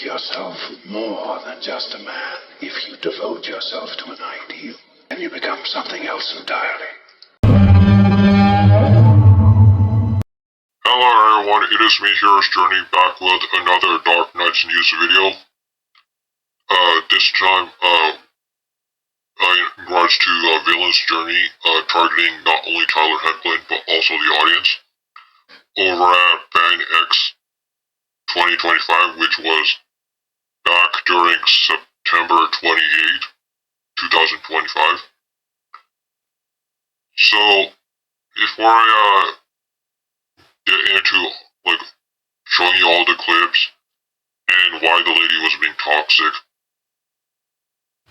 make yourself more than just a man if you devote yourself to an ideal, and you become something else entirely. Hello everyone, it is me, Hero's Journey, back with another Dark Knights news video. This time, in regards to Villain's Journey, targeting not only Tyler Hoechlin, but also the audience. Over at fanX 2025, which was back during September 28, 2025. So, before I, get into, showing you all the clips, and why the lady was being toxic,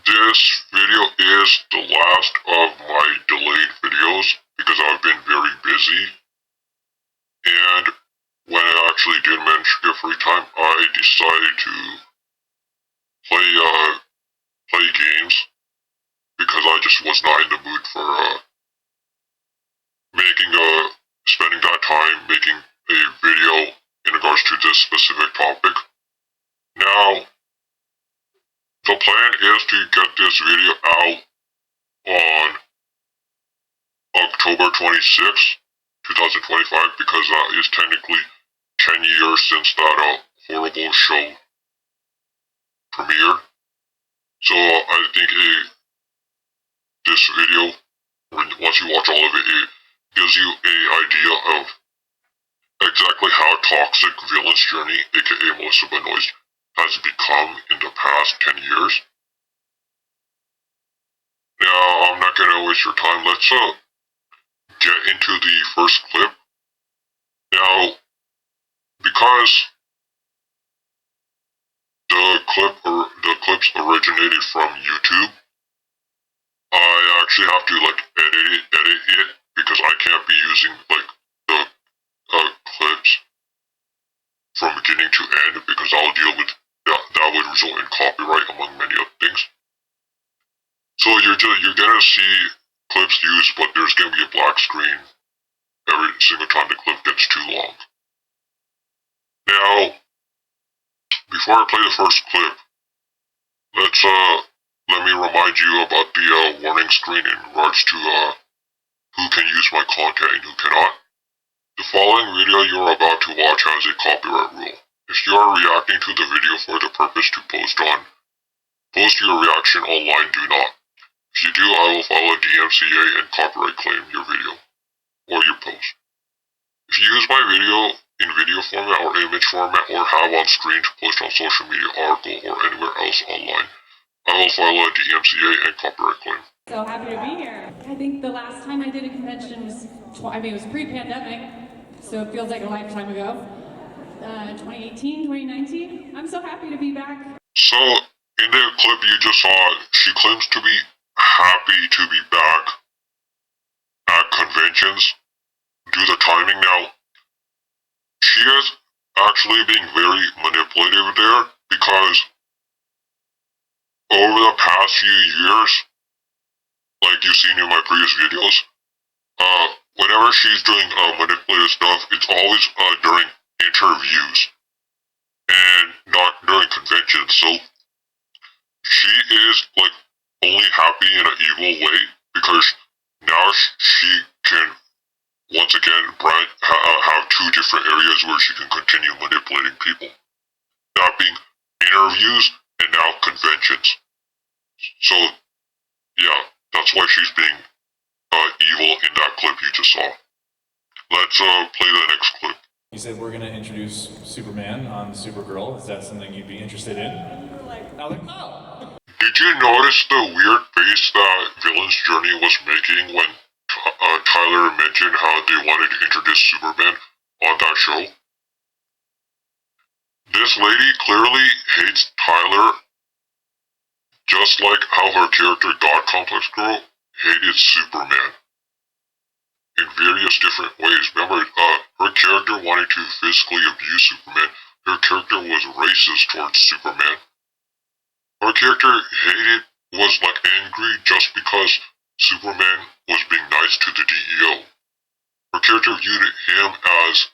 this video is the last of my delayed videos, because I've been very busy, and when I actually did manage to get free time, I decided to play games, because I just was not in the mood for, spending that time making a video in regards to this specific topic. Now, the plan is to get this video out on October 26, 2025, because that is technically 10 years since that horrible show premiered. So I think this video, once you watch all of it, it gives you an idea of exactly how toxic Villain's Journey, aka Melissa Benoist, has become in the past 10 years. Now, I'm not gonna waste your time. Let's get into the first clip. Now, because the clips originated from YouTube, I actually have to edit it because I can't be using the clips from beginning to end, because I'll deal with that would result in copyright among many other things. So you're gonna see clips used, but there's gonna be a black screen every single time the clip gets too long. Now, before I play the first clip, let me remind you about the warning screen in regards to who can use my content and who cannot. The following video you're about to watch has a copyright rule. If you are reacting to the video for the purpose to post your reaction online, do not. If you do, I will file a DMCA and copyright claim your video or your post. If you use my video in video format or image format, or have on screen to post on social media, article, or anywhere else online, I will file a DMCA and copyright claim. So happy to be here. I think the last time I did a convention was, it was pre-pandemic, so it feels like a lifetime ago. 2018, 2019. I'm so happy to be back. So, in the clip you just saw, she claims to be happy to be back at conventions. Do the timing now. She is actually being very manipulative there, because over the past few years, like you've seen in my previous videos, whenever she's doing manipulative stuff, it's always during interviews and not during conventions. So she is only happy in an evil way, because now she can once again have two different areas where she can continue manipulating people. That being interviews and now conventions. So yeah, that's why she's being evil in that clip you just saw. Let's play the next clip. You said we're going to introduce Superman on Supergirl. Is that something you'd be interested in? I was like, oh! Did you notice the weird face that Villain's Journey was making when Tyler mentioned how they wanted to introduce Superman on that show? This lady clearly hates Tyler, just like how her character God Complex Girl hated Superman in various different ways. Remember, her character wanted to physically abuse Superman. Her character was racist towards Superman. Her character was angry just because Superman was being nice to the DEO. Her character viewed him as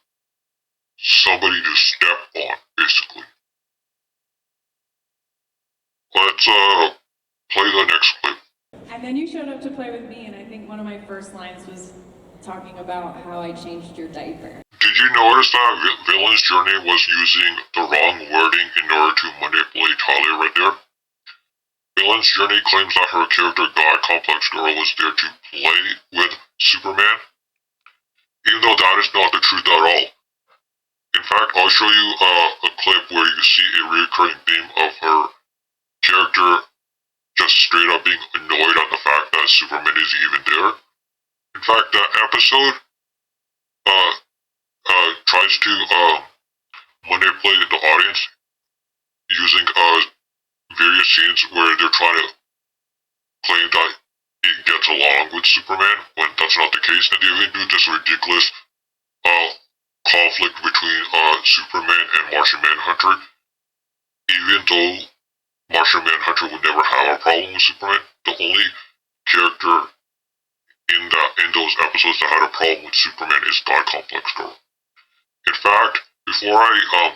somebody to step on, basically. let's play the next clip. And then you showed up to play with me, and I think one of my first lines was talking about how I changed your diaper. Did you notice that Villain's Journey was using the wrong wording in order to manipulate Talia right there? Villain's Journey claims that her character God Complex Girl was there to play with Superman, even though that is not the truth at all. In fact, I'll show you a clip where you see a recurring theme of her character just straight up being annoyed at the fact that Superman isn't even there. In fact, that episode tries to manipulate the audience using various scenes where they're trying to claim that it gets along with Superman when that's not the case, and they even do this ridiculous conflict between Superman and Martian Manhunter, even though Martian Manhunter would never have a problem with Superman. The only character in those episodes that had a problem with Superman is God Complex Girl. In fact, before I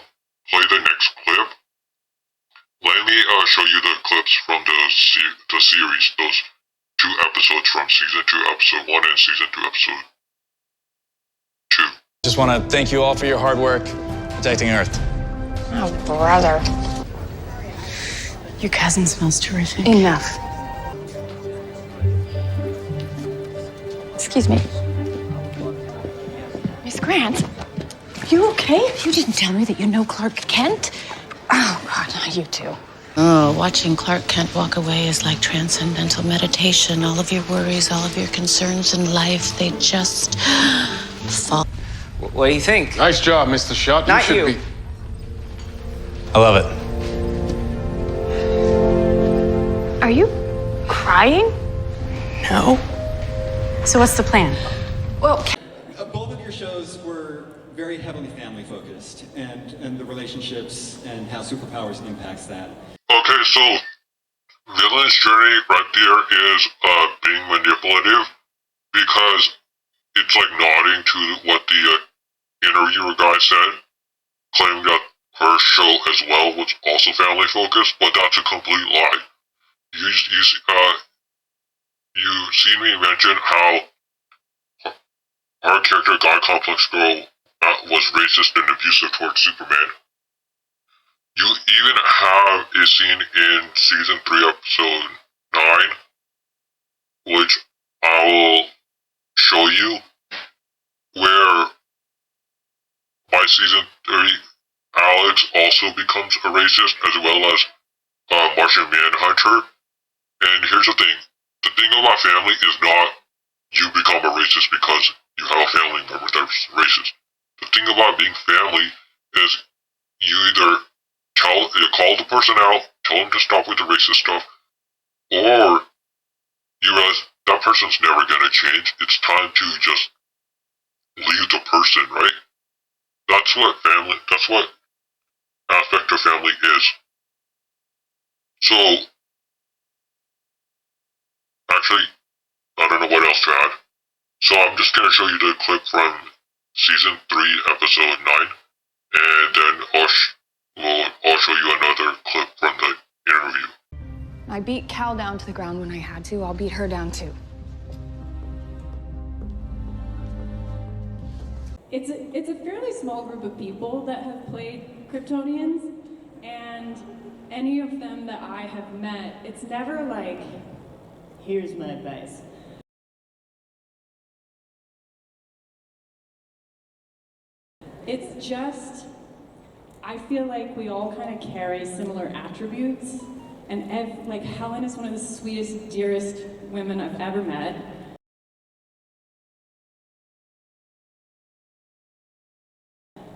play the next clip, let me show you the clips from the series, those 2 episodes from Season 2, Episode 1, and Season 2, Episode 2. Just want to thank you all for your hard work protecting Earth. Oh, brother. Your cousin smells terrific. Enough. Excuse me. Miss Grant, you okay? You didn't tell me that you know Clark Kent? Oh, God, not you two. Oh, watching Clark Kent walk away is like transcendental meditation. All of your worries, all of your concerns in life, they just fall. What do you think? Nice job, Mr. Shot. Not should you. be. I love it. Are you crying? No. So what's the plan? Well, Both of your shows were very heavily family focused, and the relationships and how superpowers impacts that. Okay, so Villain's Journey right there is being manipulative because it's like nodding to what the interviewer guy said, claiming that her show as well was also family focused, but that's a complete lie. You see me mention how our character, God Complex Girl, was racist and abusive towards Superman. You even have a scene in Season 3, Episode 9, which I will show you, where by Season 3, Alex also becomes a racist, as well as Martian Manhunter. And here's the thing. The thing about family is not you become a racist because you have a family member that's racist. The thing about being family is you either call the person out, tell them to stop with the racist stuff, or you realize that person's never gonna change. It's time to just leave the person, right? That's what aspect of family is. So, actually, I don't know what else to add. So I'm just gonna show you the clip from Season 3, Episode 9, and then I'll show you another clip from the interview. I beat Cal down to the ground when I had to. I'll beat her down too. It's a fairly small group of people that have played Kryptonians, and any of them that I have met, it's never like, here's my advice. It's just, I feel like we all kind of carry similar attributes, and like Helen is one of the sweetest, dearest women I've ever met.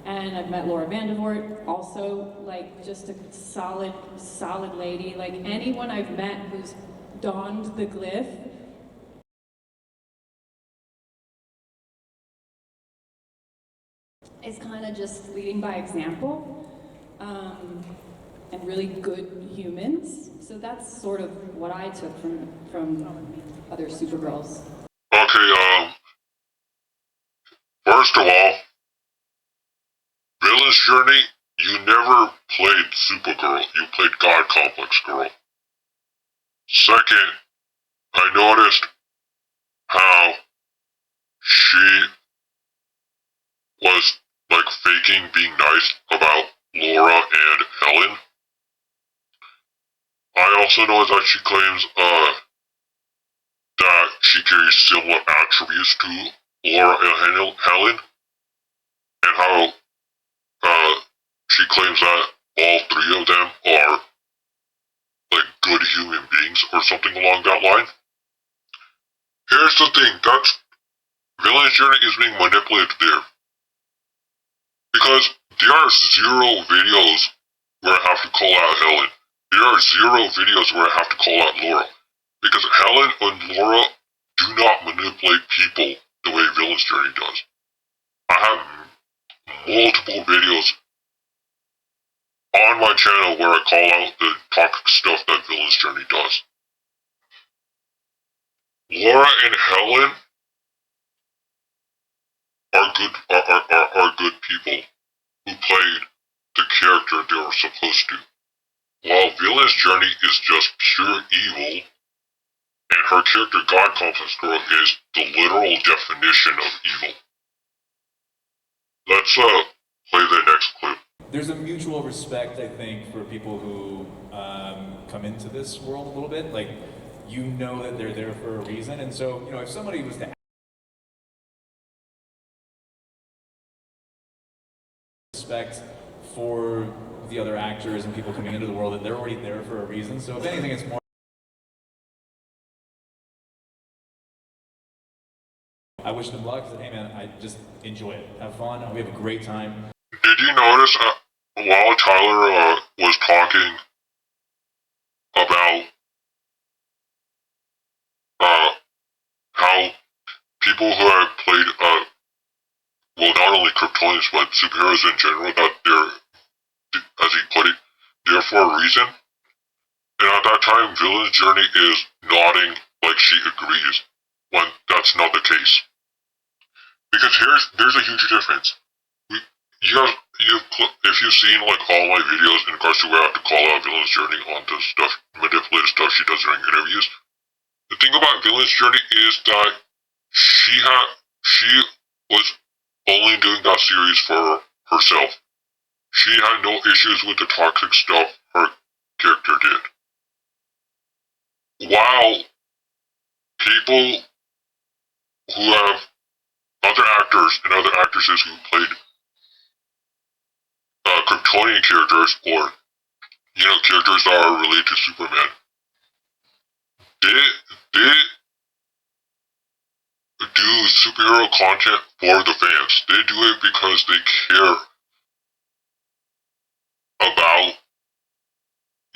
And I've met Laura Vandervoort, also like just a solid lady. Like anyone I've met who's donned the glyph, is kind of just leading by example, and really good humans. So that's sort of what I took from other Supergirls. Okay, first of all, Villain's Journey, you never played Supergirl, you played God Complex Girl. Second, I noticed how she was like faking being nice about Laura and Helen. I also noticed that she claims that she carries similar attributes to Laura and Helen, and how she claims that all three of them are like good human beings or something along that line. Here's the thing, that's Villain's Journey is being manipulated there. Because there are zero videos where I have to call out Helen. There are zero videos where I have to call out Laura. Because Helen and Laura do not manipulate people the way Villain's Journey does. I have multiple videos on my channel where I call out the toxic stuff that Villain's Journey does. Laura and Helen are good people who played the character they were supposed to. While Villain's Journey is just pure evil, and her character God Complex Girl is the literal definition of evil. Let's play the next clip. There's a mutual respect, I think, for people who come into this world a little bit. Like, you know that they're there for a reason, and so, you know, if somebody was to respect for the other actors and people coming into the world, that they're already there for a reason. So if anything, it's more, I wish them luck. Hey man, I just enjoy it, have fun, we have a great time. Did you notice while Tyler was talking about how people who have played well, not only Kryptonians but superheroes in general, that they're, as he put it, there for a reason? And at that time, Villain's Journey is nodding like she agrees, when that's not the case. Because there's a huge difference. If you've seen like all my videos in regards to where I have to call out Villain's Journey on the stuff, manipulative stuff she does during interviews, the thing about Villain's Journey is that she was only doing that series for herself. She had no issues with the toxic stuff her character did. While people who have other actors and other actresses who played Kryptonian characters, or characters that are related to Superman, they do superhero content for the fans. They do it because they care about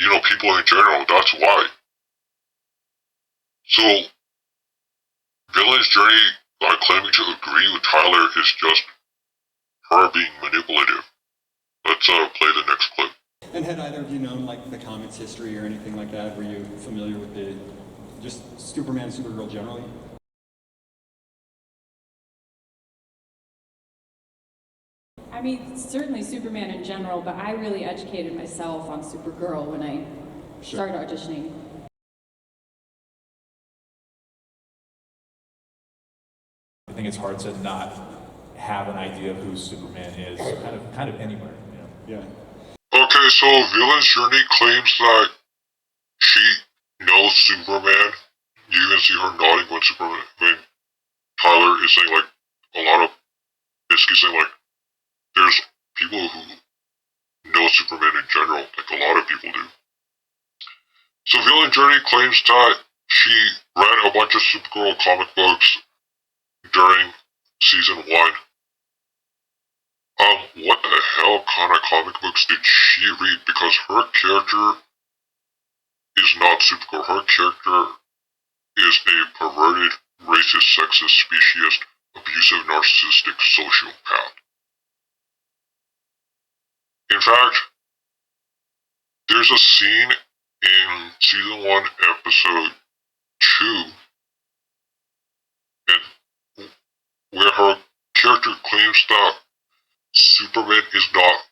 people in general. That's why. So Villain's Journey, claiming to agree with Tyler, is just her being manipulative. Let's play the next clip. And had either of you known like the comics history or anything like that? Were you familiar with the just Superman, Supergirl generally? I mean, certainly Superman in general, but I really educated myself on Supergirl when I started auditioning. I think it's hard to not have an idea of who Superman is, kind of anywhere, Yeah. Okay, so Villain's Journey claims that she knows Superman. You even see her nodding when Tyler is saying a lot of basically saying there's people who know Superman in general, a lot of people do. So Villain Journey claims that she read a bunch of Supergirl comic books during season 1. What the hell kind of comic books did she read? Because her character is not Supergirl. Her character is a perverted, racist, sexist, speciesist, abusive, narcissistic sociopath. In fact, there's a scene in season 1, episode 2, where her character claims that Superman is not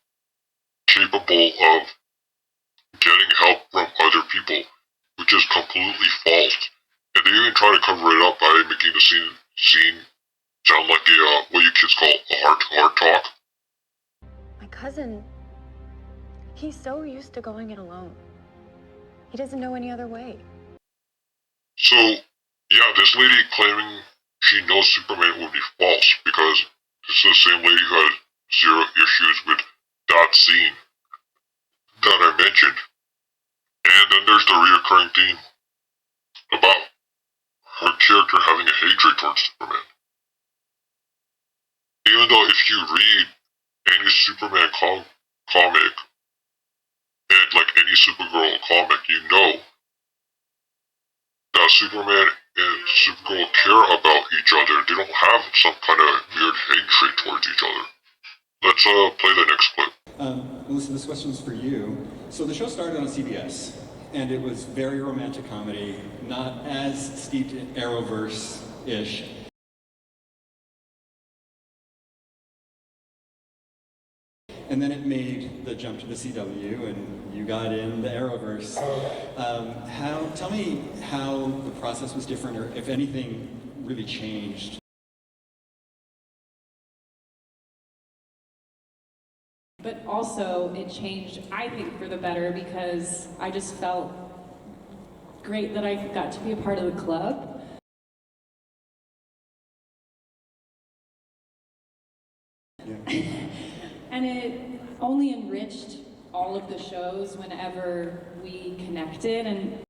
capable of getting help from other people, which is completely try to cover it up by making the scene sound like a, what you kids call a heart talk. My cousin, he's so used to going it alone. He doesn't know any other way. So, yeah, this lady claiming she knows Superman would be false, because this is the same lady who had zero issues with that scene that I mentioned. And then there's the reoccurring theme about her character having a hatred towards Superman. Even though if you read any Superman comic, and like any Supergirl comic, you know that Superman and Supergirl care about each other. They don't have some kind of weird hatred towards each other. Let's play the next clip. Melissa, this question's for you. So the show started on CBS, and it was very romantic comedy, not as steeped in arrowverse-ish. And then it made the jump to the CW, and you got in the arrowverse. Tell me how the process was different, or if anything really changed. But also, it changed, I think, for the better, because I just felt great that I got to be a part of the club. Yeah. And it only enriched all of the shows whenever we connected. And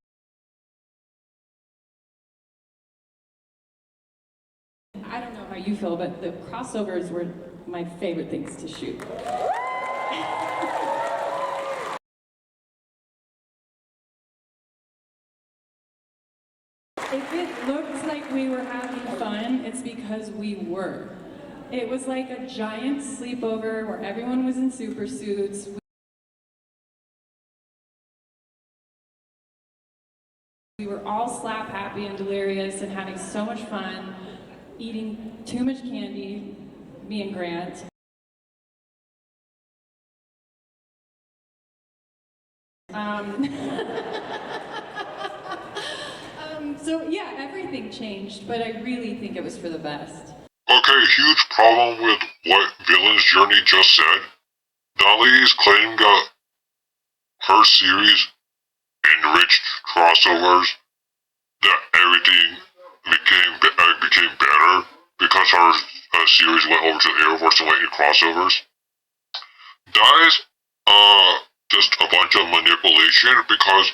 I don't know how you feel, but the crossovers were my favorite things to shoot. If it looked like we were having fun, it's because we were. It was like a giant sleepover where everyone was in super suits. We were all slap happy and delirious and having so much fun, eating too much candy, me and Grant. So yeah, everything changed, but I really think it was for the best. Okay, huge problem with what Villain's Journey just said. That lady's claiming that her series enriched crossovers, that everything became better because her series went over to the Arrowverse and went in crossovers. That is just a bunch of manipulation, because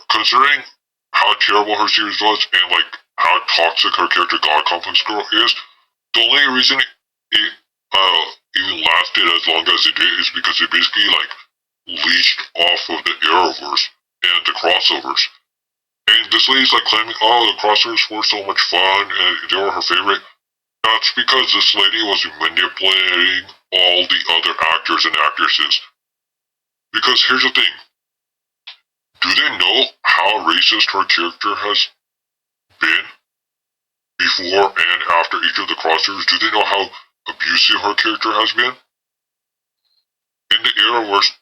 considering how terrible her series was and like how toxic her character God Complex Girl is, the only reason it even lasted as long as it did is because it basically like leached off of the Arrowverse and the crossovers. And this lady's like claiming, oh, the crossovers were so much fun and they were her favorite. That's because this lady was manipulating all the other actors and actresses. Because here's the thing. Do they know how racist her character has been before and after each of the crossovers? Do they know how abusive her character has been? In the Arrowverse,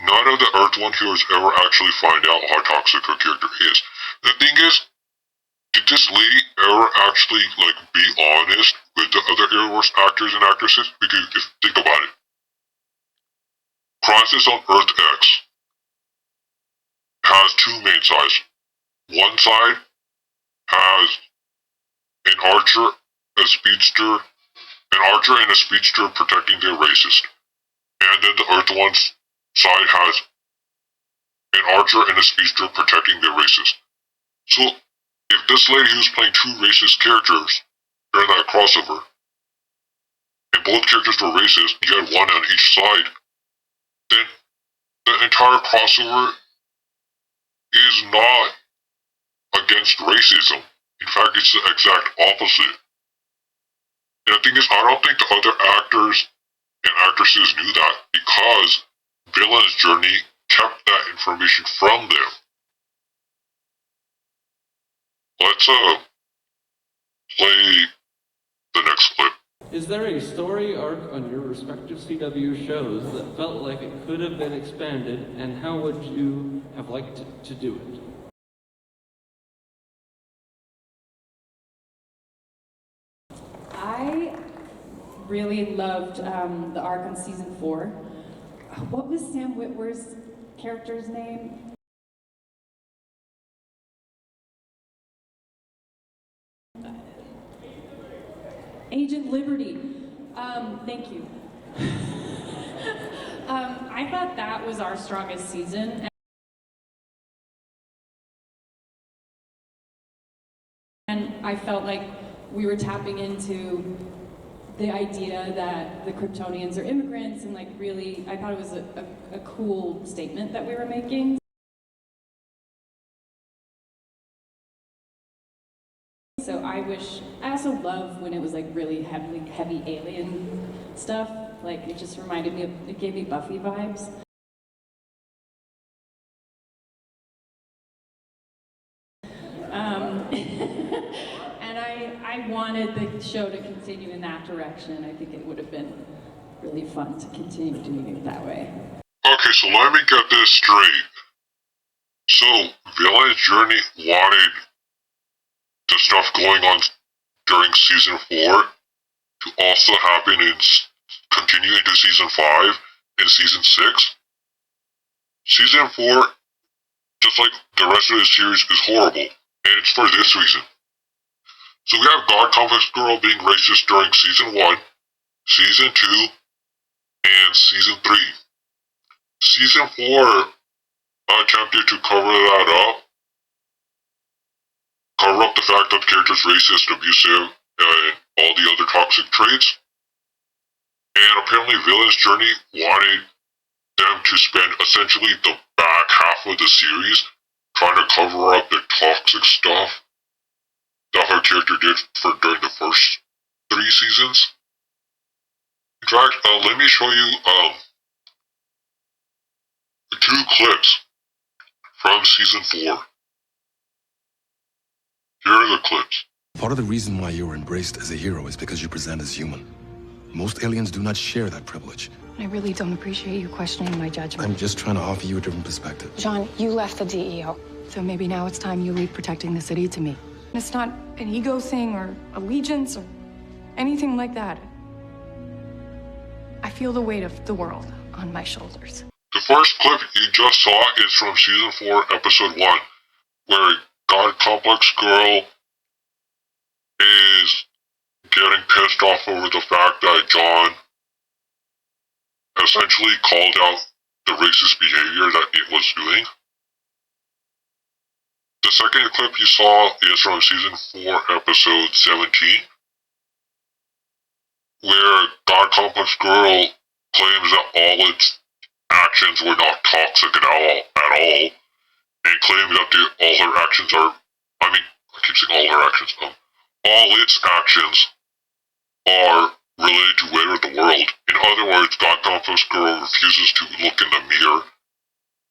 none of the Earth 1 heroes ever actually find out how toxic her character is. The thing is, did this lady ever actually like be honest with the other Arrowverse actors and actresses? Because if think about it. Crisis on Earth X has two main sides. One side has an archer, an archer and a speedster protecting their racist. And then the Earth 1 side has an archer and a speedster protecting their racist. So, if this lady who's playing two racist characters during that crossover, and both characters were racist, you had one on each side, then the entire crossover is not against racism. In fact, it's the exact opposite. And the thing is, I don't think the other actors and actresses knew that, because Villain's Journey kept that information from them. Let's play the next clip. Is there a story arc on your respective CW shows that felt like it could have been expanded, and how would you have liked to do it? really loved the arc on season 4. What was Sam Witwer's character's name? Agent Liberty. Thank you. I thought that was our strongest season. And I felt like we were tapping into the idea that the Kryptonians are immigrants, and like really, I thought it was a cool statement that we were making. So I also love when it was like really heavy alien stuff. Like it just reminded me it gave me Buffy vibes. And I wanted the show to continue in that direction. I think it would have been really fun to continue doing it that way. Okay, so let me get this straight. So, Villain's Journey wanted the stuff going on during season 4 to also happen continue into season 5 and season 6. Season 4, just like the rest of the series, is horrible, and it's for this reason. So we have God Complex Girl being racist during season 1, season 2, and season 3. Season 4 attempted to cover up the fact that the character's racist, abusive, and all the other toxic traits. And apparently Villain's Journey wanted them to spend essentially the back half of the series trying to cover up the toxic stuff that her character did during the first 3 seasons. In fact, let me show you 2 clips from season 4. Here are the clips. Part of the reason why you are embraced as a hero is because you present as human. Most aliens do not share that privilege. I really don't appreciate you questioning my judgment. I'm just trying to offer you a different perspective. John, you left the DEO. So maybe now it's time you leave protecting the city to me. It's not an ego thing or allegiance or anything like that. I feel the weight of the world on my shoulders. The first clip you just saw is from season 4, episode 1, where God Complex Girl is getting pissed off over the fact that John essentially called out the racist behavior that it was doing. The second clip you saw is from season 4, episode 17, where God Complex Girl claims that all its actions were not toxic at all, and claims that all her actions are, I keep saying all her actions, all its actions are related to better the world. In other words, God Complex Girl refuses to look in the mirror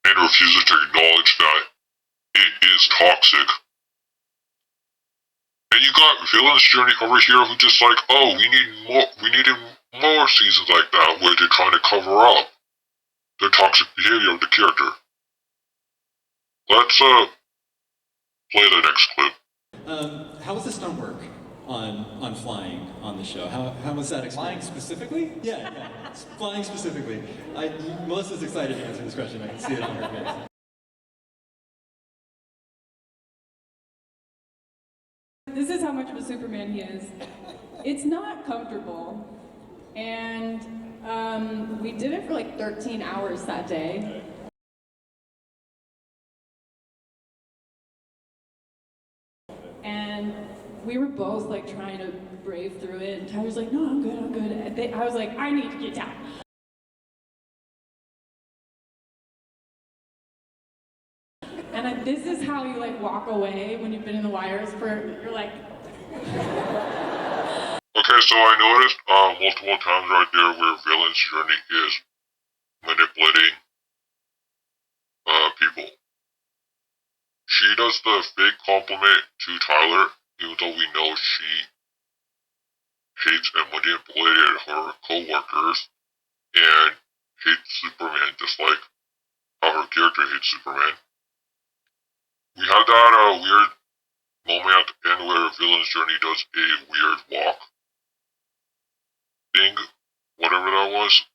and refuses to acknowledge that it is toxic. And you got Villain's Journey over here who just like, oh, we needed more seasons like that where they're trying to cover up the toxic behavior of the character. Let's play the next clip. How was the stunt work on flying on the show? How was that experience? Flying specifically? Yeah, flying specifically. Melissa's excited to answer this question. I can see it on her face. This is how much of a Superman he is. It's not comfortable, and we did it for like 13 hours that day. And we were both like trying to brave through it, and Tyler's like, no, I'm good. And I was like, I need to get down. And this is how you like walk away when you've been in the wires you're like. Okay, so I noticed multiple times right there where Villain's Journey is manipulating people. She does the fake compliment to Tyler, even though we know she hates and manipulated her co-workers and hates Superman just like how her character hates Superman. We had that weird moment at the end where Villain's Journey does a weird walk. thing, whatever that was.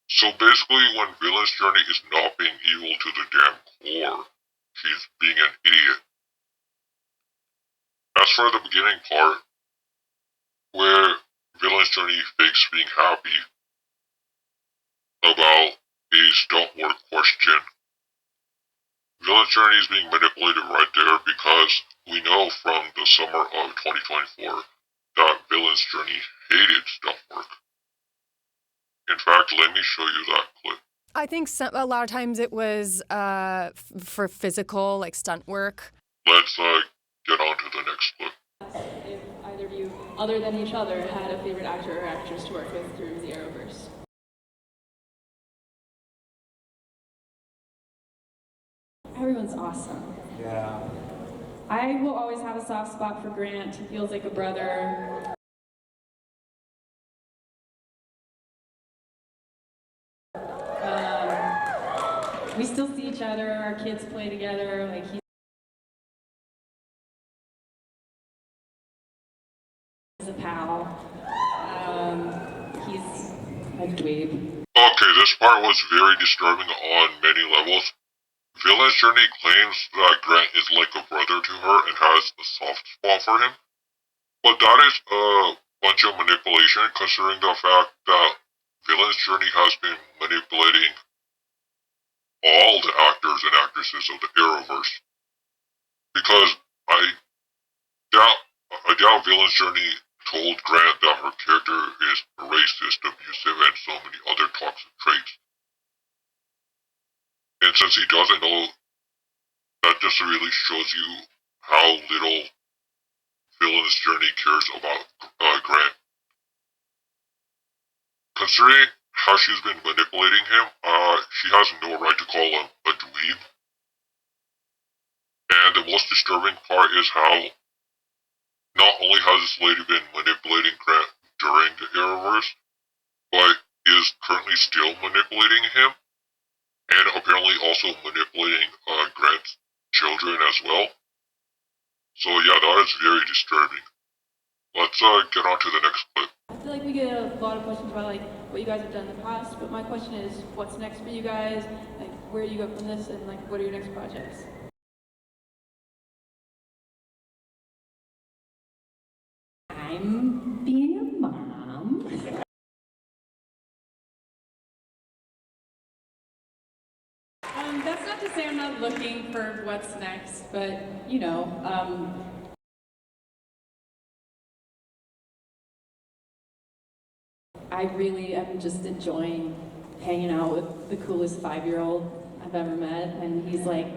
So basically, when villain's journey is not being evil to the damn core, she's being an idiot. As for the beginning part, where villain's journey fakes being happy about a stunt work question, villain's journey is being manipulated right there because we know from the summer of 2024 that villain's journey hated stunt work. In fact, let me show you that clip. I think a lot of times it was for physical, like stunt work. Let's get on to the next clip. If either of you, other than each other, had a favorite actor or actress to work with through the Arrowverse. Everyone's awesome. Yeah. I will always have a soft spot for Grant. He feels like a brother. We still see each other. Our kids play together. Like he's a pal. He's a dweeb. Okay, this part was very disturbing on many levels. Villain's journey claims that Grant is like a brother to her and has a soft spot for him. But that is a bunch of manipulation considering the fact that Villain's journey has been manipulating all the actors and actresses of the Arrowverse. Because I doubt Villain's journey told Grant that her character is racist, abusive, and so many other toxic traits. And since he doesn't know, that just really shows you how little Villain's journey cares about Grant. Considering how she's been manipulating him, she has no right to call him a dweeb. And the most disturbing part is how not only has this lady been manipulating Grant during the Arrowverse, but is currently still manipulating him, and apparently also manipulating Grant's children as well. So yeah, that is very disturbing. Let's get on to the next clip. I feel like we get a lot of questions about like what you guys have done in the past, but my question is, what's next for you guys? Like, where do you go from this, and like, what are your next projects? I'm being a mom. That's not to say I'm not looking for what's next, but you know, I really am just enjoying hanging out with the coolest 5-year-old I've ever met, and he's like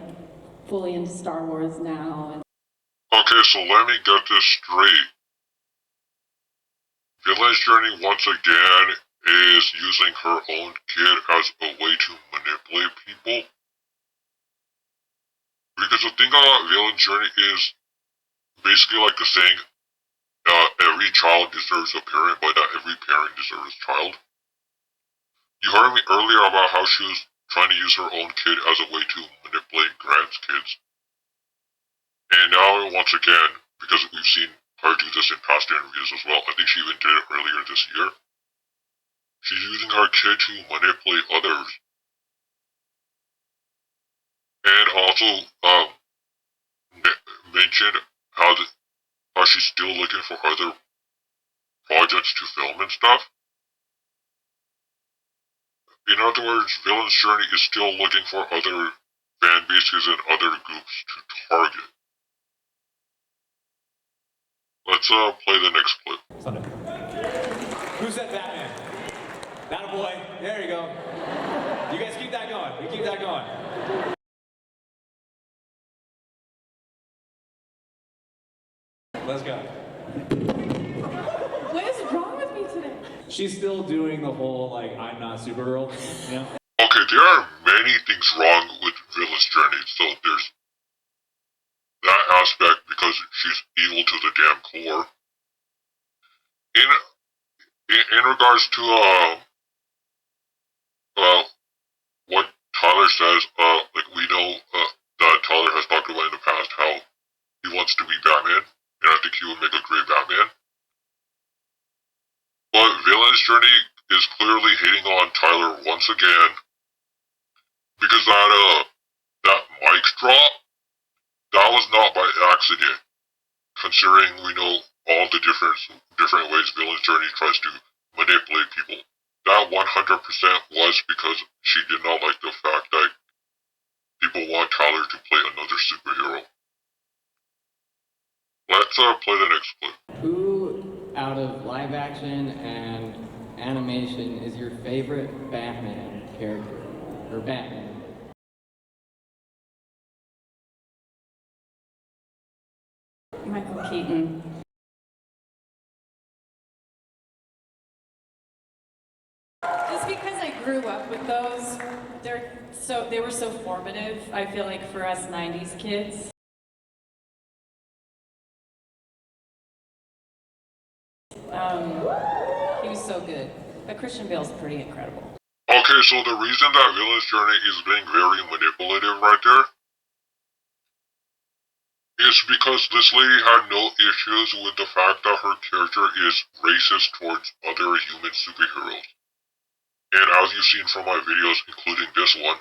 fully into Star Wars now. And okay, so let me get this straight. Villain's journey once again is using her own kid as a way to manipulate people. Because the thing about Villain's journey is basically like the saying, every child deserves a parent, but not every parent deserves a child. You heard me earlier about how she was trying to use her own kid as a way to manipulate Grant's kids. And now, once again, because we've seen her do this in past interviews as well, I think she even did it earlier this year, she's using her kid to manipulate others. And also, mentioned how she's still looking for other projects to film and stuff. In other words, Villain's journey is still looking for other fan bases and other groups to target. Let's play the next clip. Who said Batman? That boy. There you go. You guys keep that going. We keep that going. Let's go. what is wrong with me today? She's still doing the whole, like, I'm not Supergirl, you know? Okay, there are many things wrong with Villain's journey, so there's that aspect because she's evil to the damn core. In regards to what Tyler says, like we know that Tyler has talked about in the past how he wants to be Batman, and I think he would make a great Batman. once again, because that mic drop, that was not by accident, considering we know all the different ways Villain's Journey tries to manipulate people. That 100% was because she did not like the fact that people want Tyler to play another superhero. Let's play the next clip. Who, out of live action and animation, is your favorite Batman character? Or Batman? Michael Keaton. Just because I grew up with those, they were so formative, I feel like, for us 90s kids. He was so good. But Christian Bale's pretty incredible. Okay, so the reason that Villain's Journey is being very manipulative right there is because this lady had no issues with the fact that her character is racist towards other human superheroes. And as you've seen from my videos, including this one,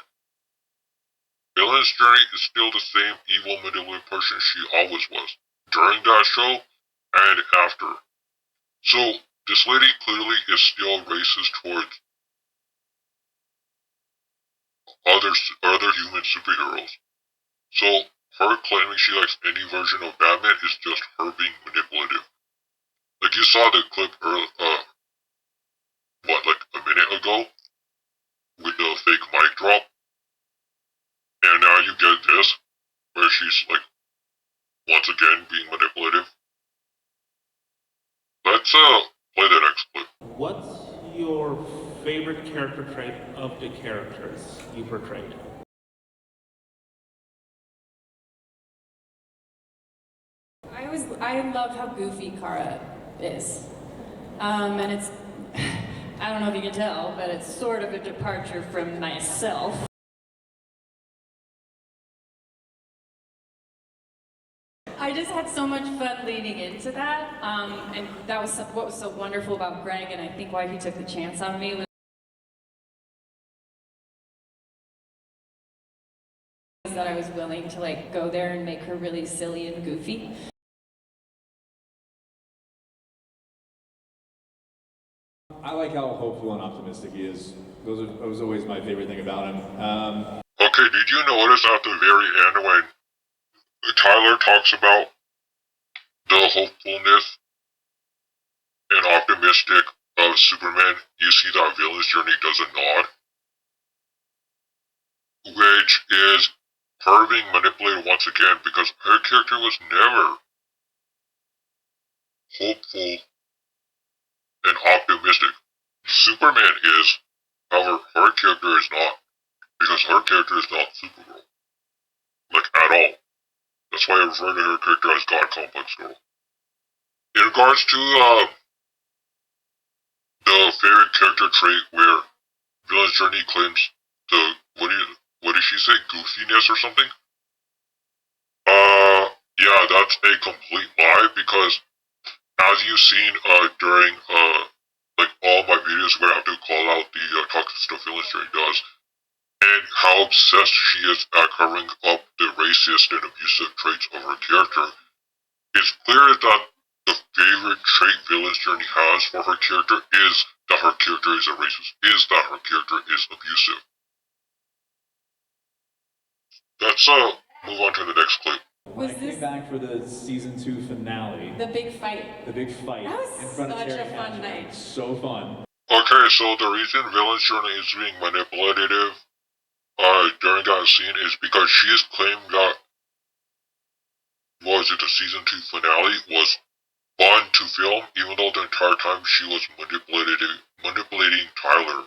Villain's Journey is still the same evil, manipulative person she always was, during that show and after. So, this lady clearly is still racist towards other human superheroes. So, her claiming she likes any version of Batman is just her being manipulative. Like you saw the clip like a minute ago, with the fake mic drop, and now you get this, where she's like, once again being manipulative. Let's play the next clip. What's your favorite character trait of the characters you portrayed? I love how goofy Kara is. And it's, I don't know if you can tell, but it's sort of a departure from myself. I just had so much fun leading into that, and that was what was so wonderful about Greg, and I think why he took the chance on me was that I was willing to like go there and make her really silly and goofy. I like how hopeful and optimistic he is. That was always my favorite thing about him. Okay, did you notice at the very end when Tyler talks about the hopefulness and optimistic of Superman, you see that Villain's Journey does a nod, which is her being manipulated once again because her character was never hopeful and optimistic. Superman is, however, her character is not, because her character is not Supergirl. Like, at all. That's why I refer to her character as God Complex Girl. In regards to the favorite character trait where Villain's Journey claims the, what did she say, goofiness or something? Yeah, that's a complete lie, because as you've seen during like all my videos where I have to call out the toxic stuff Villain's Journey does, and how obsessed she is at covering up the racist and abusive traits of her character, it's clear that the favorite trait Villain's Journey has for her character is that her character is a racist, is that her character is abusive. Let's move on to the next clip. When I came back for the season 2 finale, The big fight. the big fight That was in front of such Terry a fun Hatcher, night. so fun. Okay, so the reason Villain's Journey is being manipulative during that scene is because she is claiming that, was it the season 2 finale, was fun to film, even though the entire time she was manipulating Tyler.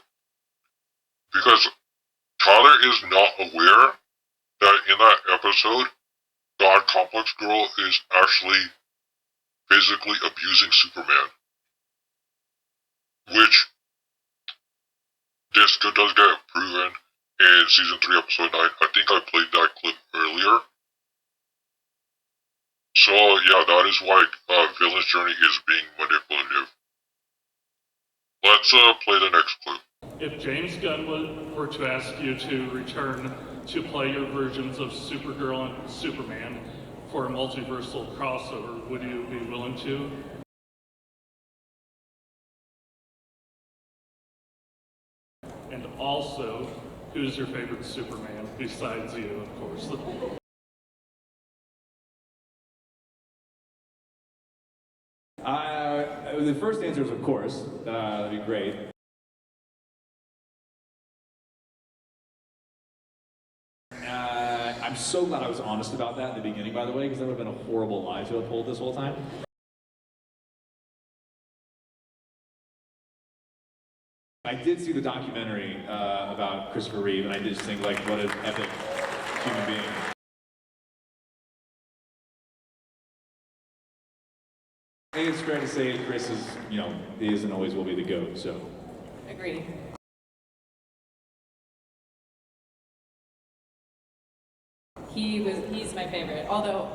Because Tyler is not aware that in that episode, God Complex Girl is actually physically abusing Superman. Which this does get proven in season 3 episode 9. I think I played that clip earlier. So yeah, that is why Villain's Journey is being manipulative. Let's play the next clip. If James Gunn were to ask you to return to play your versions of Supergirl and Superman for a multiversal crossover, would you be willing to? And also, who's your favorite Superman besides you, of course? The first answer is of course. That'd be great. I'm so glad I was honest about that in the beginning, by the way, because that would have been a horrible lie to uphold this whole time. I did see the documentary about Christopher Reeve, and I did just think, like, what an epic human being. I think it's fair to say Chris is, he is and always will be the GOAT, so. Agreed. He's my favorite, although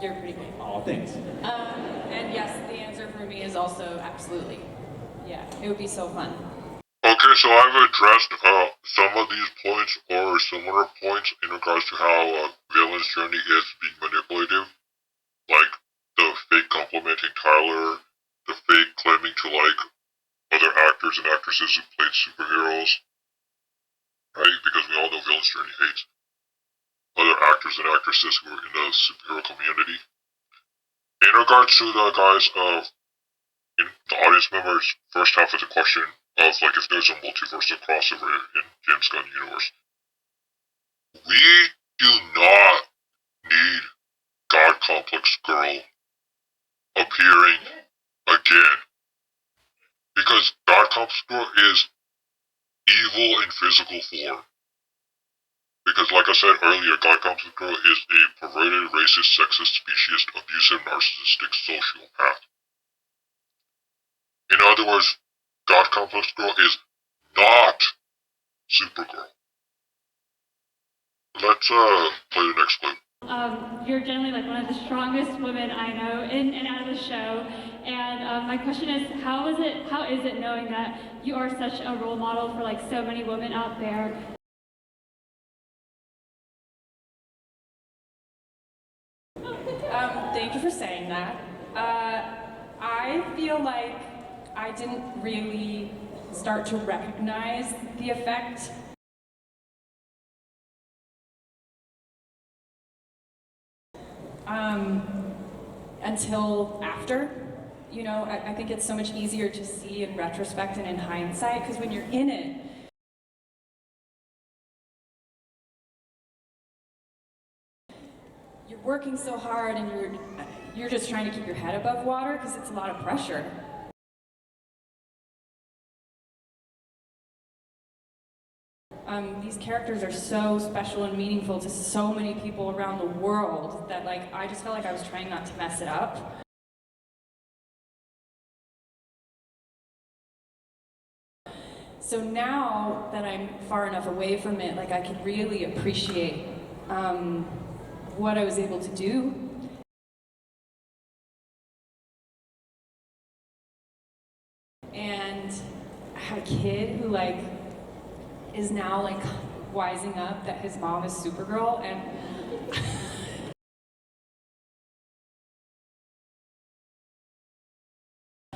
you're pretty great. Oh, thanks. And yes, the answer for me is also absolutely. Yeah, it would be so fun. Okay, so I've addressed some of these points or similar points in regards to how villain's journey is being manipulative. Like the fake complimenting Tyler, the fake claiming to like other actors and actresses who played superheroes. Right? Because we all know villain's journey hates other actors and actresses who are in the superhero community. In regards to the guys in the audience members' first half of the question of like if there's a multiversal crossover in James Gunn universe, we do not need God Complex Girl appearing again, because God Complex Girl is evil in physical form. Because like I said earlier, God Complex Girl is a perverted, racist, sexist, speciesist, abusive, narcissistic sociopath. In other words, God Complex Girl is not Supergirl. Let's play the next clip. You're generally like one of the strongest women I know in and out of the show. And my question is, how is it knowing that you are such a role model for like so many women out there? Thank you for saying that. I feel like I didn't really start to recognize the effect until after. I think it's so much easier to see in retrospect and in hindsight, because when you're in it, you're working so hard and you're just trying to keep your head above water because it's a lot of pressure. These characters are so special and meaningful to so many people around the world that I just felt like I was trying not to mess it up. So now that I'm far enough away from it, I can really appreciate what I was able to do. And I have a kid who is now wising up that his mom is Supergirl, and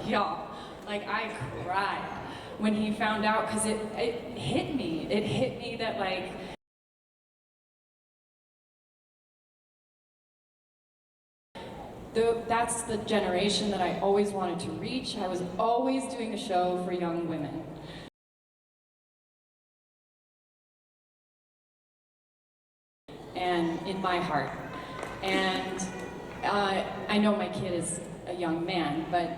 y'all, I cried when he found out, because it hit me. It hit me that that's the generation that I always wanted to reach. I was always doing a show for young women. And in my heart. And I know my kid is a young man, but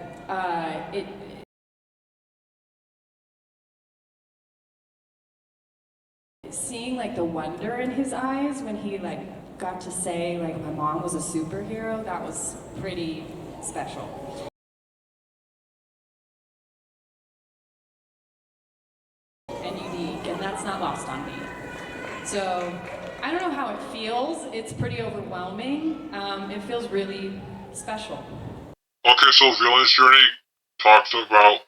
seeing the wonder in his eyes when he got to say my mom was a superhero, that was pretty special. And unique, and that's not lost on me. So I don't know how it feels. It's pretty overwhelming. It feels really special. Okay, so Villain's Journey talks about,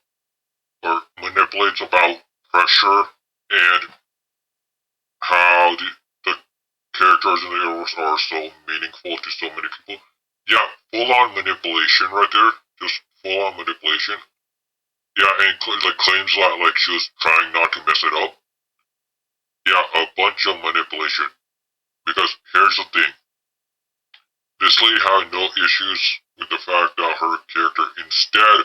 or manipulates about, pressure and how the characters in the arrowverse are so meaningful to so many people. Yeah, full-on manipulation right there. Just full-on manipulation. Yeah, and like claims that like she was trying not to mess it up. Yeah, a bunch of manipulation. Because here's the thing. This lady had no issues with the fact that her character, instead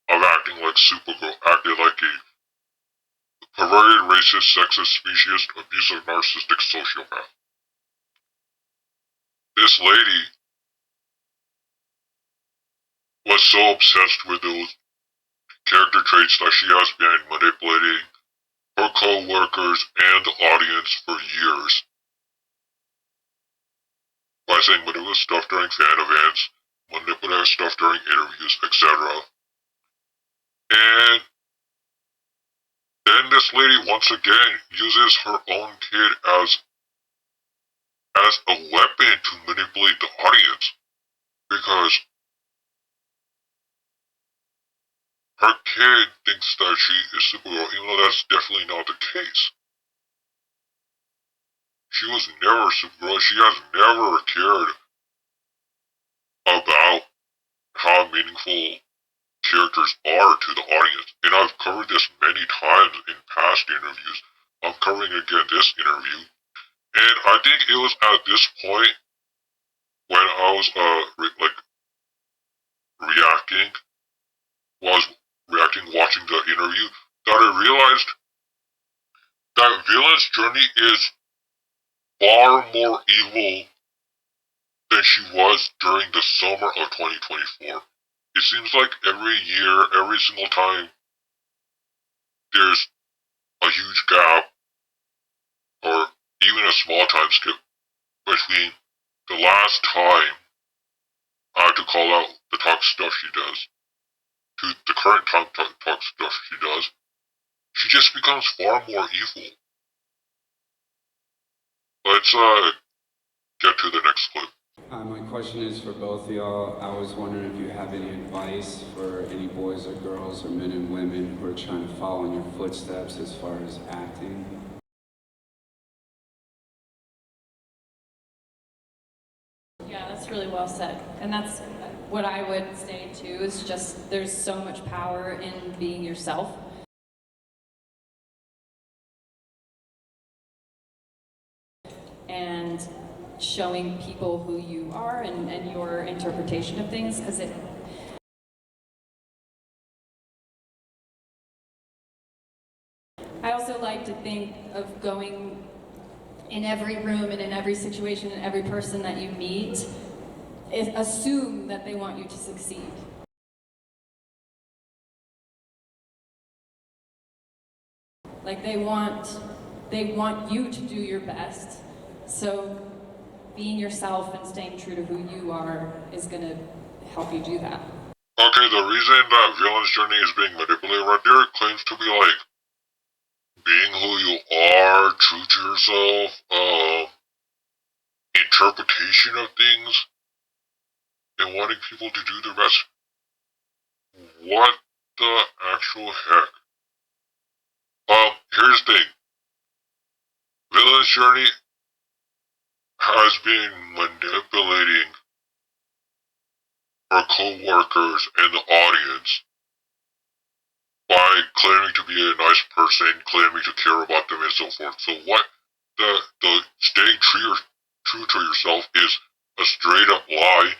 of acting like Supergirl, acted like a perverted, racist, sexist, speciesist, abusive, narcissistic sociopath. This lady was so obsessed with those character traits that she has been manipulating her co-workers and the audience for years by saying manipulative stuff during fan events, manipulative stuff during interviews, etc. And then this lady once again uses her own kid as a weapon to manipulate the audience because her kid thinks that she is Supergirl, even though that's definitely not the case. She was never Supergirl. She has never cared about how meaningful characters are to the audience. And I've covered this many times in past interviews. I'm covering again this interview. And I think it was at this point when I was watching the interview, that I realized that Villain's journey is far more evil than she was during the summer of 2024. It seems like every year, every single time, there's a huge gap, or even a small time skip, between the last time I have to call out the toxic stuff she does, to the current time toxic stuff she does. She just becomes far more evil. Let's get to the next clip. My question is for both of y'all. I was wondering if you have any advice for any boys or girls or men and women who are trying to follow in your footsteps as far as acting. Yeah, that's really well said. And that's what I would say too, is just there's so much power in being yourself. And showing people who you are and your interpretation of things, because I also like to think of going in every room and in every situation and every person that you meet, assume that they want you to succeed. Like they want you to do your best. So being yourself and staying true to who you are is going to help you do that. Okay, the reason that Villain's journey is being manipulated right there claims to be like being who you are, true to yourself, interpretation of things, and wanting people to do their best. What the actual heck? Here's the thing. Villain's journey has been manipulating her co-workers and the audience by claiming to be a nice person, claiming to care about them, and so forth. So what the staying true to yourself is a straight up lie,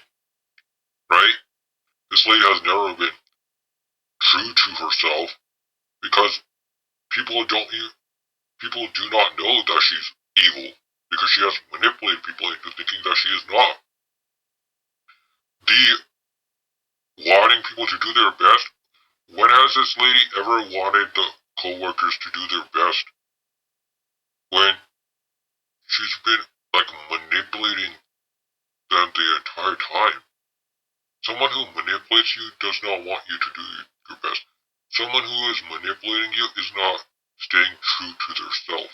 right? This lady has never been true to herself because people do not know that she's evil because she has manipulated people into thinking that she is not. The wanting people to do their best. When has this lady ever wanted the co-workers to do their best? When she's been like manipulating them the entire time. Someone who manipulates you does not want you to do your best. Someone who is manipulating you is not staying true to their self.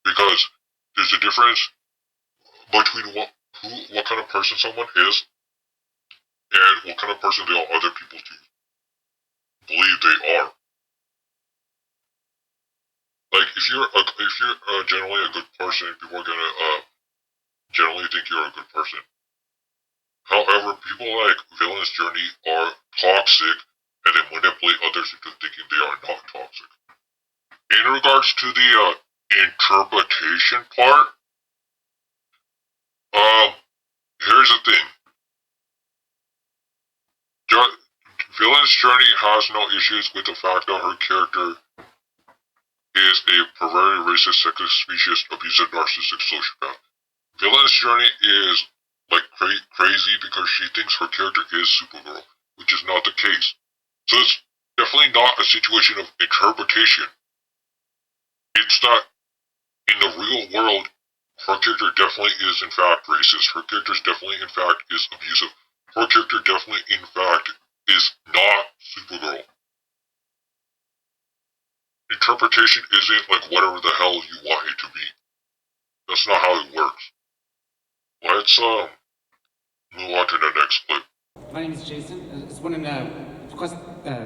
Because there's a difference between what kind of person someone is and what kind of person they want other people to believe they are. Like, if you're generally a good person, people are gonna generally think you're a good person. However, people like Villain's Journey are toxic and they manipulate others into thinking they are not toxic. In regards to the interpretation part, here's the thing. Villain's Journey has no issues with the fact that her character is a perverted, racist, sexist, specious, abusive, narcissistic sociopath. Villain's Journey is like crazy because she thinks her character is Supergirl, which is not the case. So it's definitely not a situation of interpretation. It's that in the real world, her character definitely is in fact racist. Her character definitely in fact is abusive. Her character definitely in fact is not Supergirl. Interpretation isn't like whatever the hell you want it to be. That's not how it works. Let's move on to the next clip. My name is Jason. I just wanted to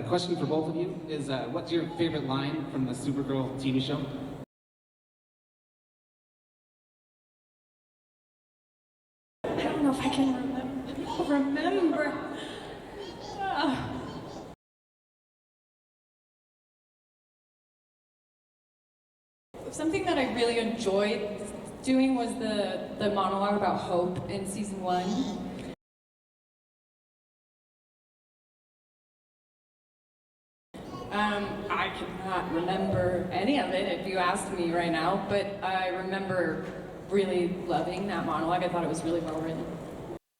question for both of you is what's your favorite line from the Supergirl TV show? I don't know if I can remember. Something that I really enjoyed doing was the monologue about hope in season 1. I cannot remember any of it if you asked me right now, but I remember really loving that monologue. I thought it was really well written.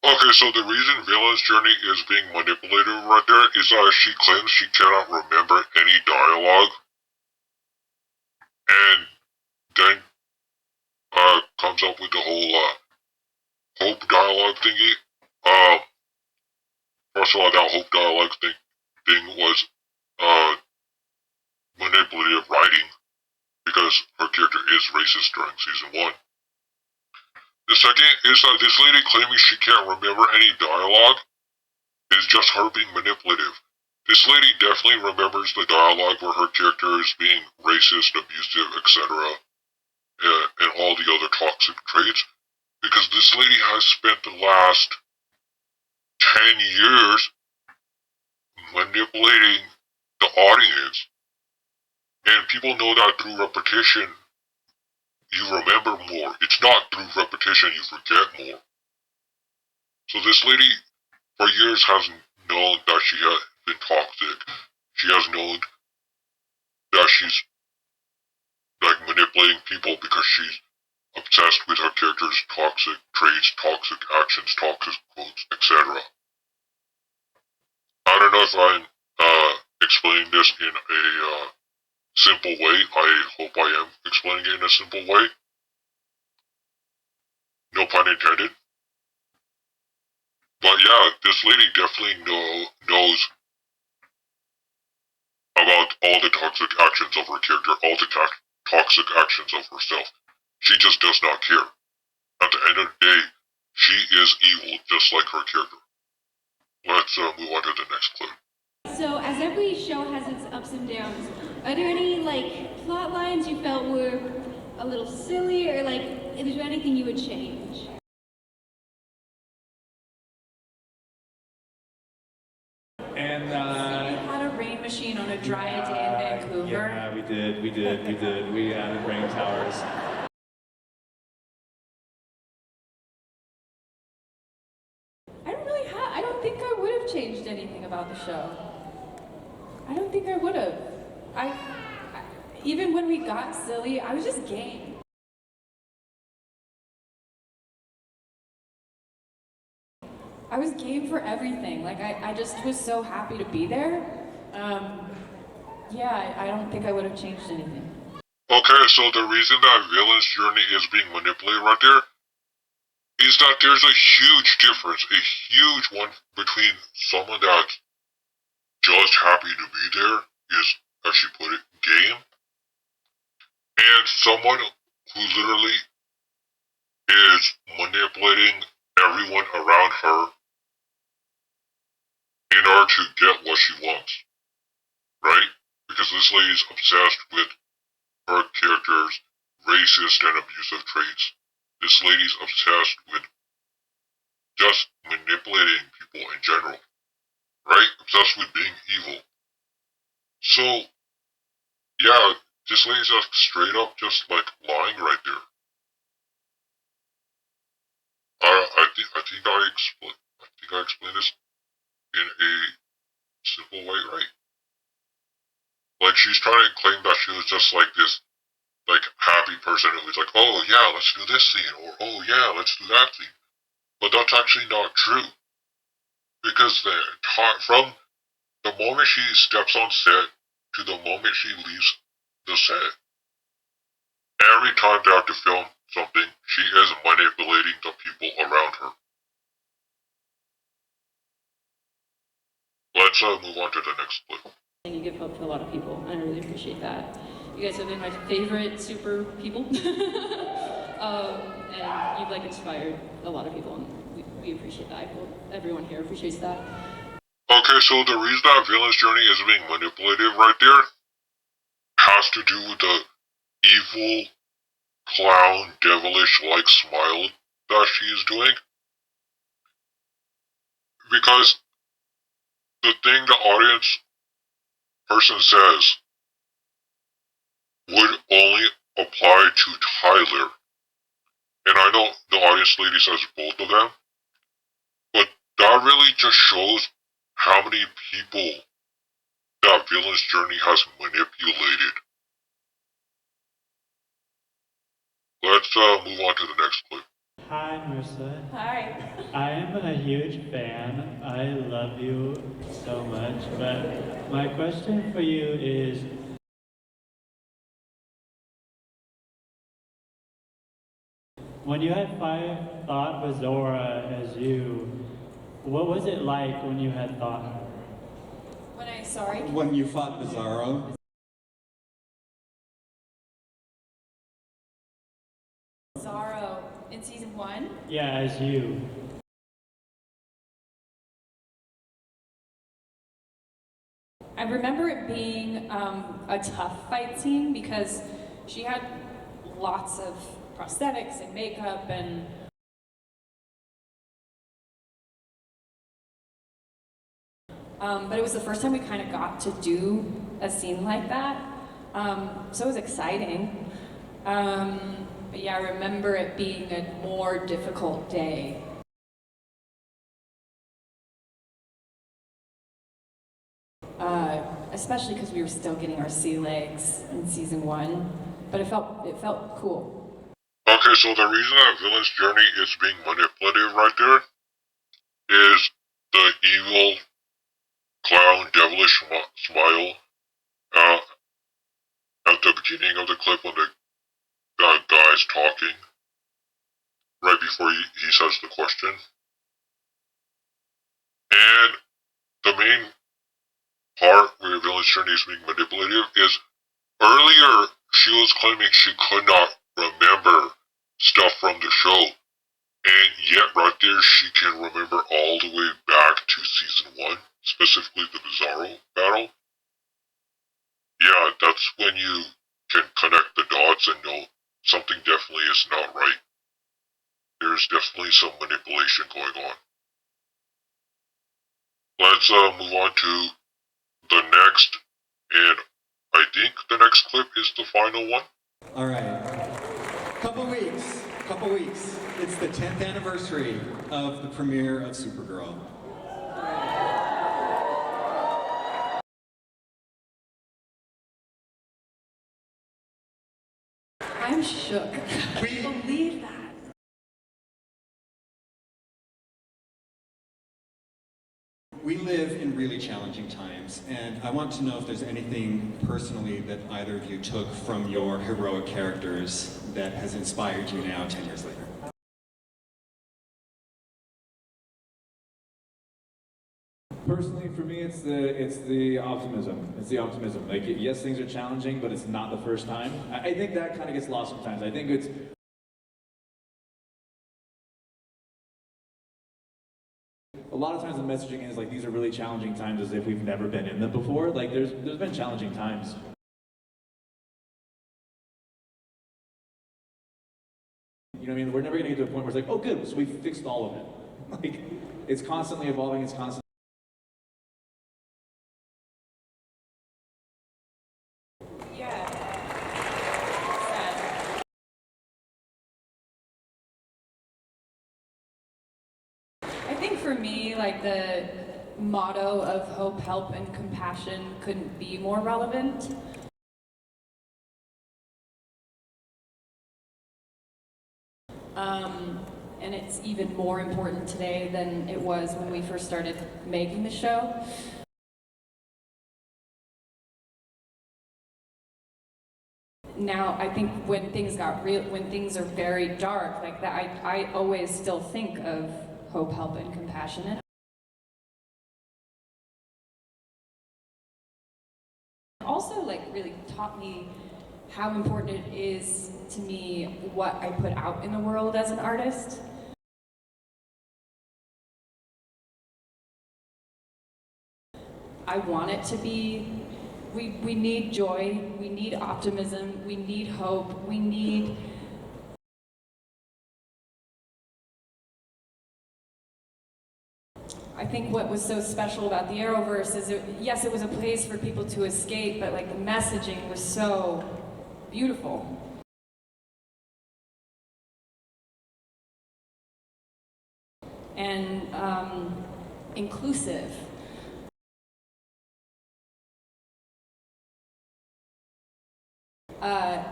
Okay, so the reason Villain's Journey is being manipulated right there is that she claims she cannot remember any dialogue. And then comes up with the whole hope dialogue thingy. First of all, that hope dialogue thing was manipulative writing because her character is racist during season 1. The second is that this lady claiming she can't remember any dialogue is just her being manipulative. This lady definitely remembers the dialogue where her character is being racist, abusive, etc. And all the other toxic traits, because this lady has spent the last 10 years manipulating the audience. And people know that through repetition, you remember more. It's not through repetition you forget more. So this lady, for years, has known that she has been toxic. She has known that she's like manipulating people because she's obsessed with her character's toxic traits, toxic actions, toxic quotes, etc. I don't know if I'm explaining this in a simple way. I hope I am explaining it in a simple way. No pun intended. But yeah, this lady definitely knows about all the toxic actions of her character, all the toxic actions of herself. She just does not care. At the end of the day, she is evil just like her character. Let's move on to the next clip. So, as every show has its ups and downs, are there any like plot lines you felt were a little silly, or like, is there anything you would change? And We had a rain machine on a dry day in Vancouver. Yeah, we did. We added rain towers. I don't think I would have changed anything about the show. I don't think I would have. Even when we got silly, I was just game. I was game for everything. Like, I just was so happy to be there. Yeah, I don't think I would have changed anything. Okay, so the reason that Villain's Journey is being manipulated right there is that there's a huge difference, a huge one between someone that's just happy to be there, is, as she put it, game, and someone who literally is manipulating everyone around her in order to get what she wants, right? Because this lady's obsessed with her character's racist and abusive traits. This lady's obsessed with just manipulating people in general, right? Obsessed with being evil. So, yeah, this lady's just straight up just like lying right there. I think I explained this in a simple way, right? Like she's trying to claim that she was just like this, like happy person who was like, oh yeah, let's do this scene, or oh yeah, let's do that scene. But that's actually not true, because from the moment she steps on set to the moment she leaves the set, every time they have to film something, she is manipulating the people around her. Let's move on to the next clip. And you give hope to a lot of people, and I really appreciate that. You guys have been my favorite super people, and you've like inspired a lot of people, and we appreciate that. I hope everyone here appreciates that. Okay, so the reason that villain's journey is being manipulative right there has to do with the evil, clown, devilish-like smile that she is doing. Because the thing the audience person says would only apply to Tyler. And I know the audience lady says both of them, but that really just shows how many people that villain's journey has manipulated. Let's move on to the next clip. Hi, Marissa. Hi. I am a huge fan. I love you so much. But my question for you is, when you had thought Bazora as you, what was it like when you had thought her? When you fought Bizarro. Bizarro in season 1? Yeah, as you. I remember it being a tough fight scene because she had lots of prosthetics and makeup and but it was the first time we kind of got to do a scene like that, so it was exciting. But yeah, I remember it being a more difficult day. Especially because we were still getting our sea legs in season 1, but it felt cool. Okay, so the reason that villain's journey is being manipulative right there is the evil, clown, devilish smile at the beginning of the clip when the guy's talking, right before he says the question. And the main part where villain's journey is being manipulative is earlier she was claiming she could not remember stuff from the show, and yet right there she can remember all the way back to season 1, specifically the Bizarro battle. Yeah, that's when you can connect the dots and know something definitely is not right. There's definitely some manipulation going on. Let's move on to the next, and I think the next clip is the final one. Alright. Couple weeks. It's the 10th anniversary of the premiere of Supergirl. I'm shook. I can't believe that. We live in really challenging times, and I want to know if there's anything personally that either of you took from your heroic characters that has inspired you now 10 years later. Personally, for me, it's the optimism. It's the optimism. Like, yes, things are challenging, but it's not the first time. I think that kind of gets lost sometimes. I think it's a lot of times the messaging is like these are really challenging times, as if we've never been in them before. Like there's been challenging times. You know what I mean? We're never gonna get to a point where it's like, oh good, so we fixed all of it. Like, it's constantly evolving, it's constantly. I think for me, like the motto of hope, help, and compassion couldn't be more relevant. And it's even more important today than it was when we first started making the show. Now, I think when things got real, when things are very dark like that, I always still think of hope, help, and compassion. And also, like, really taught me how important it is to me what I put out in the world as an artist. I want it to be, we need joy, we need optimism, we need hope, we need I think what was so special about the Arrowverse is, yes, it was a place for people to escape, but like the messaging was so beautiful. And inclusive.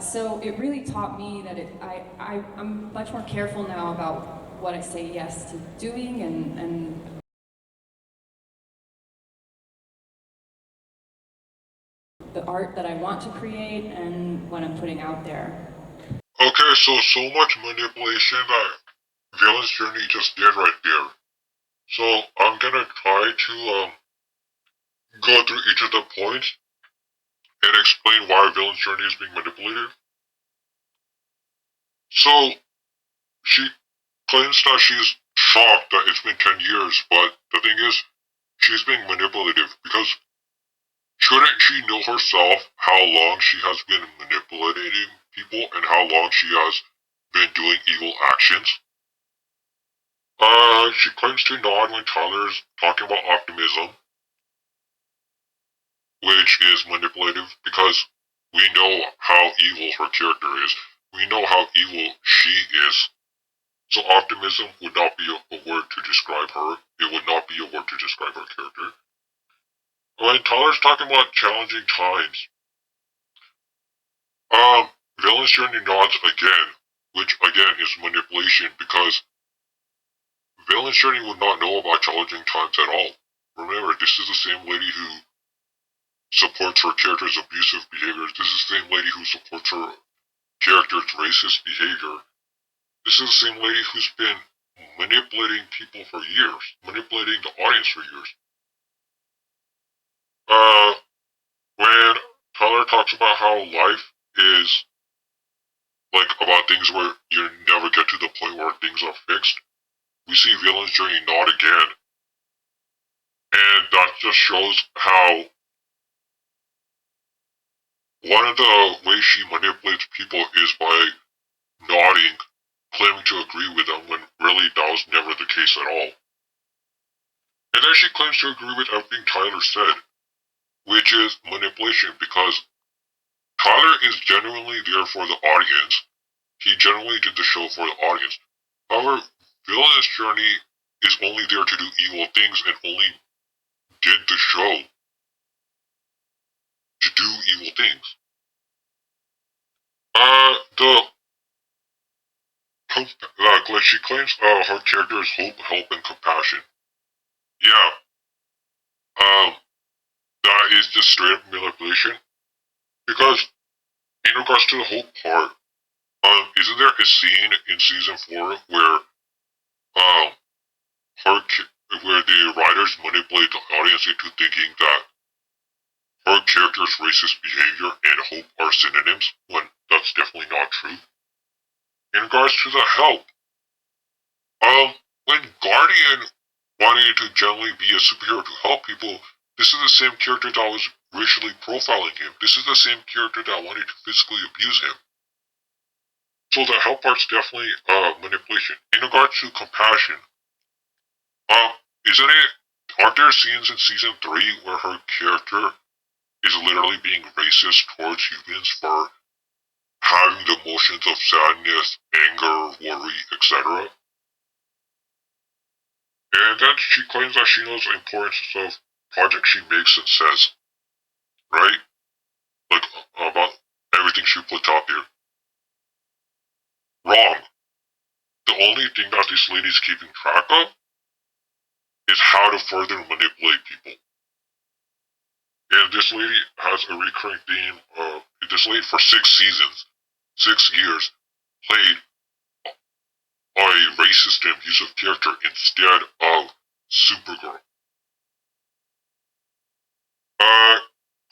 So it really taught me that I'm much more careful now about what I say yes to doing and the art that I want to create and what I'm putting out there. Okay, so much manipulation that Villain's Journey just did right there. So I'm gonna try to go through each of the points and explain why Villain's Journey is being manipulated. So she claims that she's shocked that it's been 10 years, but the thing is, she's being manipulative because shouldn't she know herself how long she has been manipulating people and how long she has been doing evil actions? She claims to nod when Tyler's talking about optimism, which is manipulative because we know how evil her character is. We know how evil she is. So optimism would not be a word to describe her. It would not be a word to describe her character. When Tyler's talking about challenging times, Villain's Journey nods again, which again is manipulation because Villain's Journey would not know about challenging times at all. Remember, this is the same lady who supports her character's abusive behavior. This is the same lady who supports her character's racist behavior. This is the same lady who's been manipulating people for years, manipulating the audience for years. When Tyler talks about how life is like about things where you never get to the point where things are fixed, we see Villain's Journey nod again. And that just shows how one of the ways she manipulates people is by nodding, claiming to agree with them when really that was never the case at all. And then she claims to agree with everything Tyler said, which is manipulation because Tyler is genuinely there for the audience. He genuinely did the show for the audience. However, Villain's Journey is only there to do evil things and only did the show to do evil things. Like she claims her character is hope, help, and compassion. Yeah. That is just straight up manipulation. Because in regards to the hope part, isn't there a scene in season 4 where where the writers manipulate the audience into thinking that her character's racist behavior and hope are synonyms when that's definitely not true? In regards to the help, when Guardian wanted to generally be a superhero to help people, this is the same character that was racially profiling him. This is the same character that wanted to physically abuse him. So the help part's definitely manipulation. In regards to compassion, aren't there scenes in season 3 where her character is literally being racist towards humans for having the emotions of sadness, anger, worry, etc.? And then she claims that she knows the importance of projects she makes and says, right? Like, about everything she puts out here. Wrong. The only thing that this lady's keeping track of is how to further manipulate people. And this lady has a recurring theme. This lady for 6 seasons, 6 years, played a racist and abusive character instead of Supergirl.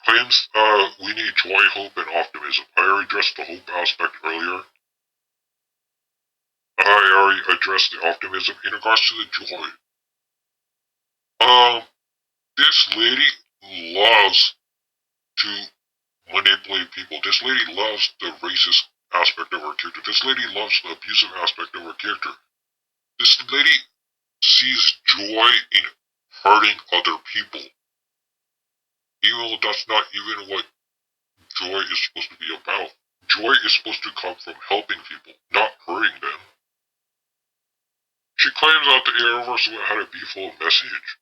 Claims we need joy, hope, and optimism. I already addressed the hope aspect earlier. I already addressed the optimism. In regards to the joy, this lady loves to manipulate people. This lady loves the racist aspect of her character. This lady loves the abusive aspect of her character. This lady sees joy in hurting other people. Even though that's not even what joy is supposed to be about. Joy is supposed to come from helping people, not hurting them. She claims that the arrowverse had a beautiful message.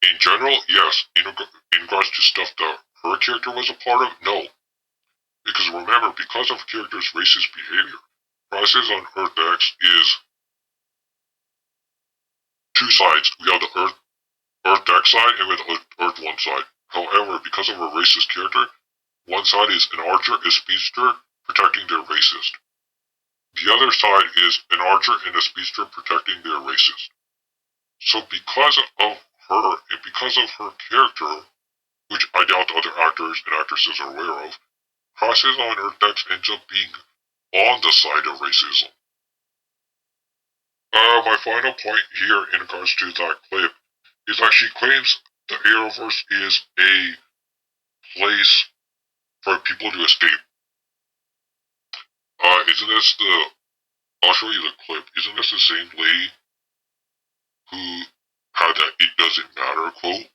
In general, yes. In regards to stuff that her character was a part of, no. Because remember, because of the character's racist behavior, Crisis on Earth X is 2 sides. We have the Earth X side and we have the Earth 1 side. However, because of her racist character, one side is an archer, a speedster, protecting their racist. The other side is an archer and a speedster protecting their racist. So because of her, and because of her character, which I doubt the other actors and actresses are aware of, Crisis on Earth X ends up being on the side of racism. My final point here in regards to that clip is that she claims the Arrowverse is a place for people to escape. Isn't this I'll show you the clip. Isn't this the same lady who had that "it doesn't matter" quote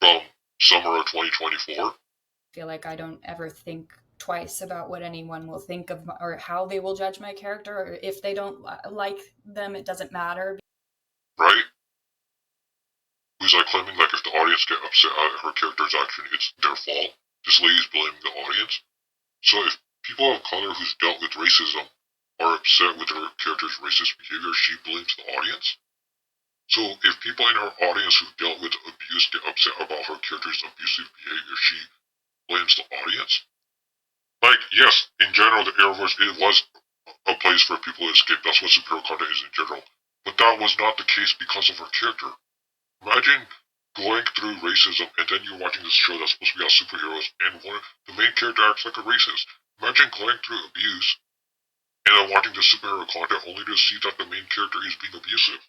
from summer of 2024? I feel like I don't ever think twice about what anyone will think of or how they will judge my character, or if they don't like them, it doesn't matter. Right? Who's like claiming like if the audience get upset at her character's action, it's their fault. This lady's blaming the audience. So if people of color who's dealt with racism are upset with her character's racist behavior, she blames the audience. So if people in her audience who've dealt with abuse get upset about her character's abusive behavior, she blames the audience. Like, yes, in general, the Arrowverse, it was a place for people to escape. That's what superhero content is in general. But that was not the case because of her character. Imagine going through racism and then you're watching this show that's supposed to be about superheroes and the main character acts like a racist. Imagine going through abuse and then watching the superhero content only to see that the main character is being abusive.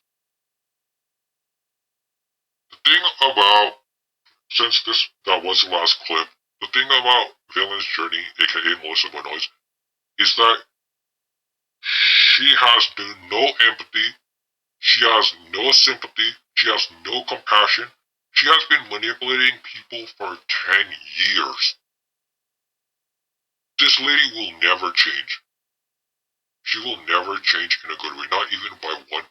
The thing about, since that was the last clip, the thing about Villain's Journey, aka Melissa Benoist, is that she has no empathy, she has no sympathy, she has no compassion. She has been manipulating people for 10 years. This lady will never change. She will never change in a good way, not even by 1%.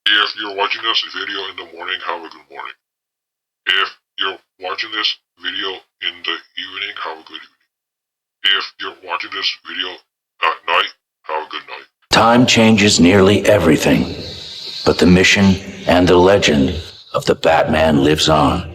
If you're watching this video in the morning, have a good morning. If you're watching this video in the evening, have a good evening. If you're watching this video at night, have a good night. Time changes nearly everything, but the mission and the legend of the Batman lives on.